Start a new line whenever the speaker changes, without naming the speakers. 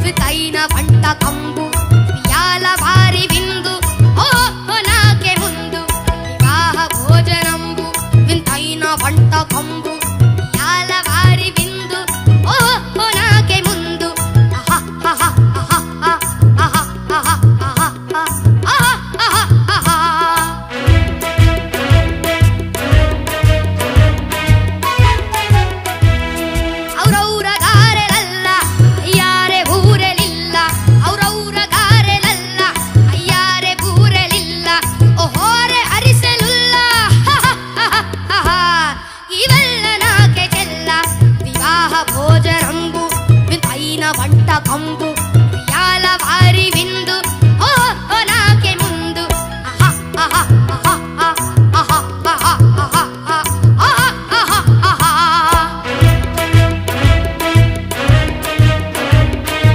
వితైన వంట కంబు వియాల వారి విందు ఓ నాకే ముందు వివాహ భోజనంబు వింతైన వంట కంబు వియాల వారి విందు ఓ నాకే ముందు వంట కంబు వియాల వారి విందు ఓ నా